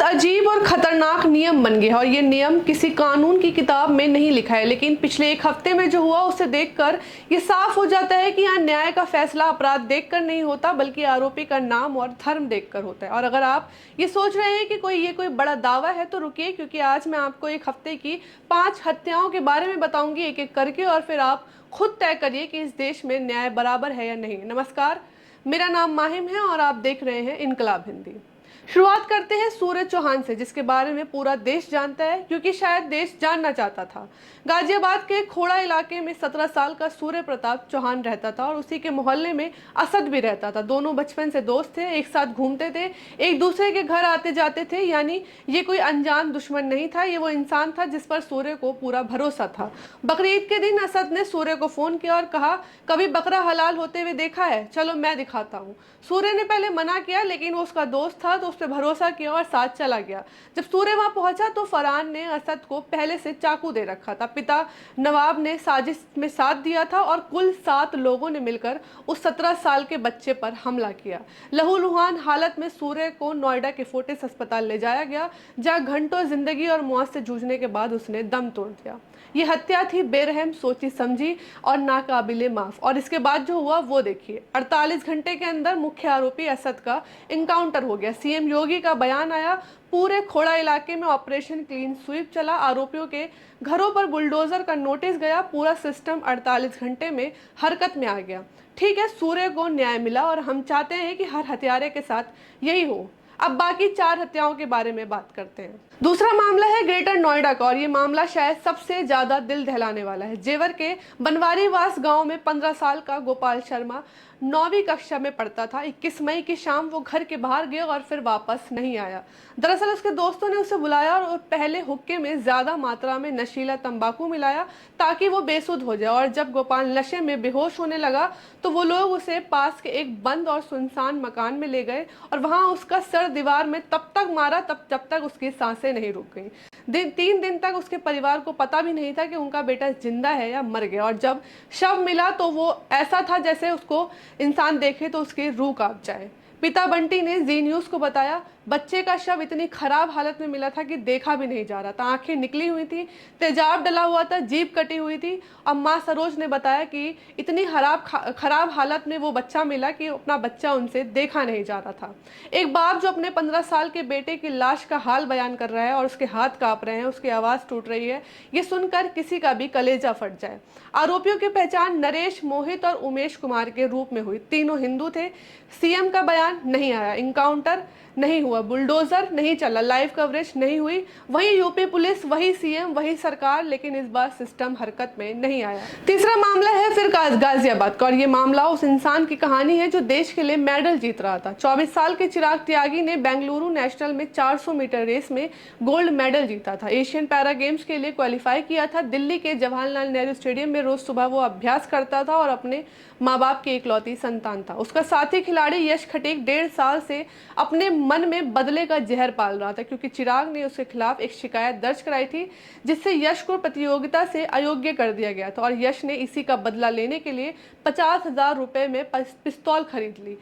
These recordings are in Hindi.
अजीब और खतरनाक नियम बन गया है और ये नियम किसी कानून की किताब में नहीं लिखा है, लेकिन पिछले एक हफ्ते में जो हुआ उसे देखकर ये साफ हो जाता है कि यहाँ न्याय का फैसला अपराध देखकर नहीं होता बल्कि आरोपी का नाम और धर्म देखकर होता है। और अगर आप ये सोच रहे हैं कि कोई बड़ा दावा है तो रुकिए, क्योंकि आज मैं आपको एक हफ्ते की 5 हत्याओं के बारे में बताऊंगी एक एक करके, और फिर आप खुद तय करिए कि इस देश में न्याय बराबर है या नहीं। नमस्कार, मेरा नाम माहिम है और आप देख रहे हैं इनकलाब हिंदी। शुरुआत करते हैं सूरज चौहान से, जिसके बारे में पूरा देश जानता है क्योंकि शायद देश जानना चाहता था। गाजियाबाद के खोड़ा इलाके में 17 साल का सूर्य प्रताप चौहान रहता था और उसी के मोहल्ले में असद भी रहता था। दोनों बचपन से दोस्त थे, एक साथ घूमते थे, एक दूसरे के घर आते जाते थे। यानी ये कोई अनजान दुश्मन नहीं था, ये वो इंसान था जिस पर सूर्य को पूरा भरोसा था। बकरीद के दिन असद ने सूर्य को फोन किया और कहा, कभी बकरा हलाल होते हुए देखा है? चलो मैं दिखाता हूँ। सूर्य ने पहले मना किया, लेकिन वो उसका दोस्त था तो उस पर भरोसा किया और साथ चला गया। जब सूर्य वहां पहुंचा तो फरहान ने असद को पहले से चाकू दे रखा था। पिता नवाब ने साजिश में साथ दिया था और कुल 7 लोगों ने मिलकर उस 17 साल के बच्चे पर हमला किया। लहूलुहान हालत में सूर्य को नोएडा के फोर्टिस अस्पताल ले जाया गया, जहां घंटों जिंदगी और मौत से जूझने के बाद उसने दम तोड़ दिया। ये हत्या थी बेरहम, सोची समझी और नाकाबिले माफ। और इसके बाद जो हुआ वो देखिए। 48 घंटे के अंदर मुख्य आरोपी असद का इनकाउंटर हो गया। सीएम योगी का बयान आया, पूरे खोड़ा इलाके में ऑपरेशन क्लीन स्वीप चला, आरोपियों के घरों पर बुलडोजर का नोटिस गया, पूरा सिस्टम 48 घंटे में हरकत में आ गया। ठीक है, सूर्य को न्याय मिला और हम चाहते हैं कि हर हत्यारे के साथ यही हो। अब बाकी 4 हत्याओं के बारे में बात करते हैं। दूसरा मामला है ग्रेटर नोएडा का, और ये मामला शायद सबसे ज्यादा दिल दहलाने वाला है। जेवर के बनवारीवास गांव में 15 साल का गोपाल शर्मा 9वीं कक्षा में पढ़ता था। 21 मई की शाम वो घर के बाहर गया और फिर वापस नहीं आया। दरअसल उसके दोस्तों ने उसे बुलाया और पहले हुक्के में ज्यादा मात्रा में नशीला तंबाकू मिलाया ताकि वो बेसुध हो जाए। और जब गोपाल नशे में बेहोश होने लगा तो वो लोग उसे पास के एक बंद और सुनसान मकान में ले गए और वहां उसका सर दीवार में तब तक मारा जब तक उसकी सांसें नहीं रुक गई। 3 दिन तक उसके परिवार को पता भी नहीं था कि उनका बेटा जिंदा है या मर गया। और जब शव मिला तो वो ऐसा था जैसे उसको इंसान देखे तो उसकी रूह कांप जाए। पिता बंटी ने जी न्यूज को बताया, बच्चे का शव इतनी खराब हालत में मिला था कि देखा भी नहीं जा रहा था। आंखें निकली हुई थी, तेजाब डला हुआ था, जीभ कटी हुई थी। अब माँ सरोज ने बताया कि इतनी खराब हालत में वो बच्चा मिला कि अपना बच्चा उनसे देखा नहीं जा रहा था। एक बाप जो अपने 15 साल के बेटे की लाश का हाल बयान कर रहा है और उसके हाथ कांप रहे हैं, उसकी आवाज़ टूट रही है, ये सुनकर किसी का भी कलेजा फट जाए। आरोपियों की पहचान नरेश, मोहित और उमेश कुमार के रूप में हुई। तीनों हिंदू थे। सीएम का बयान नहीं आया, इनकाउंटर नहीं हुआ, बुलडोजर नहीं चला, लाइव कवरेज नहीं हुई। वही यूपी पुलिस, वही सीएम, वही सरकार, लेकिन इस बार सिस्टम हरकत में नहीं आया। तीसरा मामला है फिर गाजियाबाद का, और ये मामला उस इंसान की कहानी है जो देश के लिए मेडल जीत रहा था। 24 साल के चिराग त्यागी ने बेंगलुरु नेशनल में 400 मीटर रेस में गोल्ड मेडल जीता था। एशियन पैरा गेम्स के लिए क्वालिफाई किया था। दिल्ली के जवाहरलाल नेहरू स्टेडियम में रोज सुबह वो अभ्यास करता था और अपने माँ बाप की इकलौती संतान था। उसका साथी खिलाड़ी यश खटीक 1.5 साल से अपने मन में बदले का जहर पाल रहा था, क्योंकि चिराग ने उसके खिलाफ एक शिकायत दर्ज कराई थी जिससे यश को प्रतियोगिता से अयोग्य कर दिया गया था। और यश ने इसी का बदला लेने के लिए 50,000 रुपए में पिस्तौल खरीद ली।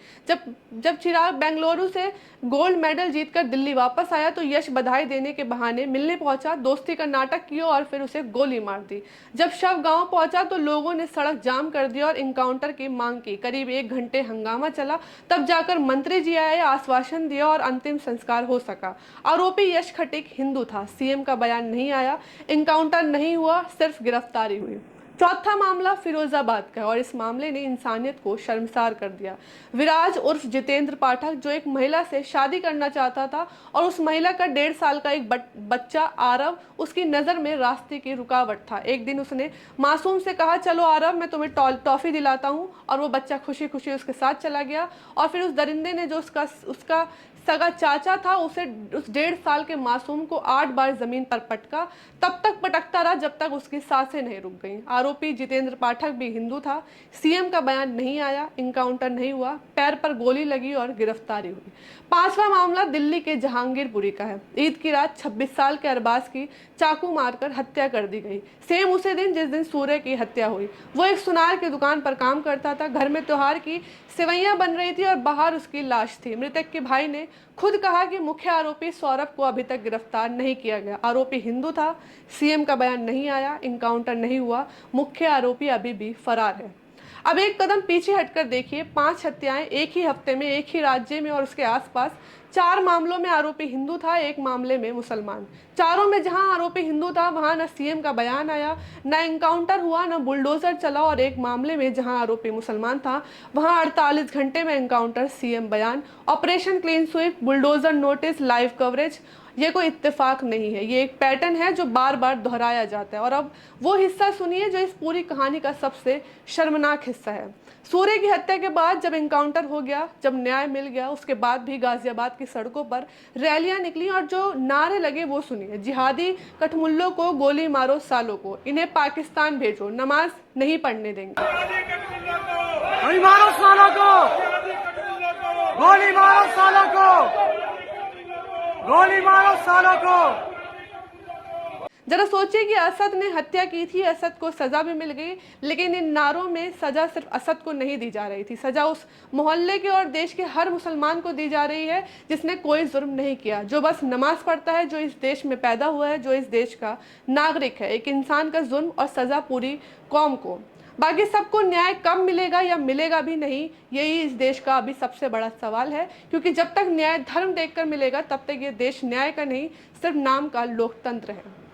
जब चिराग बेंगलुरु से गोल्ड मेडल जीतकर दिल्ली वापस आया तो यश बधाई देने के बहाने मिलने पहुंचा, दोस्ती का नाटक किया और फिर उसे गोली मार दी। जब शव गांव पहुंचा तो लोगों ने सड़क जाम कर दिया और इनकाउंटर की मांग की। करीब 1 घंटे हंगामा चला, तब जाकर मंत्री जी आए, आश्वासन दिया और अंतिम संस्कार हो सका। आरोपी यश खटीक हिंदू था। सीएम का बयान नहीं आया, इनकाउंटर नहीं हुआ, सिर्फ गिरफ्तारी हुई। चौथा मामला फिरोजाबाद का है और इस मामले ने इंसानियत को शर्मसार कर दिया। विराज उर्फ जितेंद्र पाठक जो एक महिला से शादी करना चाहता था और उस महिला का 1.5 साल का एक बच्चा आरव उसकी नज़र में रास्ते की रुकावट था। एक दिन उसने मासूम से कहा, चलो आरव मैं तुम्हें टॉफ़ी दिलाता हूँ, और वो बच्चा खुशी खुशी उसके साथ चला गया। और फिर उस दरिंदे ने जो उसका सगा चाचा था उसे उस 1.5 साल के मासूम को 8 बार जमीन पर पटका, तब तक पटकता रहा जब तक उसकी सांसें नहीं रुक गईं। आरोपी जितेंद्र पाठक भी हिंदू था। सीएम का बयान नहीं आया, इनकाउंटर नहीं हुआ, पैर पर गोली लगी और गिरफ्तारी हुई। 5वां मामला दिल्ली के जहांगीरपुरी का है। ईद की रात 26 साल के अरबाज की चाकू मारकर हत्या कर दी गई। सेम उसी दिन जिस दिन सूर्य की हत्या हुई। वो एक सुनार की दुकान पर काम करता था। घर में त्योहार की सेवैयां बन रही थी और बाहर उसकी लाश थी। मृतक के भाई ने खुद कहा कि मुख्य आरोपी सौरभ को अभी तक गिरफ्तार नहीं किया गया। आरोपी हिंदू था, सीएम का बयान नहीं आया, इनकाउंटर नहीं हुआ, मुख्य आरोपी अभी भी फरार है। अब एक कदम पीछे हटकर देखिए, 5 हत्याएं एक ही हफ्ते में, एक ही राज्य में और उसके आसपास। 4 मामलों में आरोपी हिंदू था, एक मामले में मुसलमान। चारों में जहां आरोपी हिंदू था वहां न सीएम का बयान आया, न एनकाउंटर हुआ, न बुलडोजर चला, और एक मामले में जहां आरोपी मुसलमान था वहां 48 घंटे में एनकाउंटर, सीएम बयान, operation clean sweep, bulldozer notice, live coverage. ये कोई इत्तेफाक नहीं है, ये एक पैटर्न है जो बार बार दोहराया जाता है। और अब वो हिस्सा सुनिए जो इस पूरी कहानी का सबसे शर्मनाक हिस्सा है। सूर्य की हत्या के बाद जब एनकाउंटर हो गया, जब न्याय मिल गया, उसके बाद भी गाजियाबाद की सड़कों पर रैलियां निकली और जो नारे लगे वो सुनिए। जिहादी कठमुल्लों को गोली मारो, सालों को इन्हें पाकिस्तान भेजो, नमाज नहीं पढ़ने देंगे। गोली मारो सालों को, गोली मारो सालों को, गोली मारो सालों को। जरा सोचिए कि असद ने हत्या की थी, असद को सजा भी मिल गई, लेकिन इन नारों में सजा सिर्फ असद को नहीं दी जा रही थी, सजा उस मोहल्ले के और देश के हर मुसलमान को दी जा रही है जिसने कोई जुर्म नहीं किया, जो बस नमाज पढ़ता है, जो इस देश में पैदा हुआ है, जो इस देश का नागरिक है। एक इंसान का जुर्म और सजा पूरी कौम को। बाकी सबको न्याय कब मिलेगा या मिलेगा भी नहीं, यही इस देश का अभी सबसे बड़ा सवाल है, क्योंकि जब तक न्याय धर्म देखकर मिलेगा तब तक ये देश न्याय का नहीं, सिर्फ नाम का लोकतंत्र है।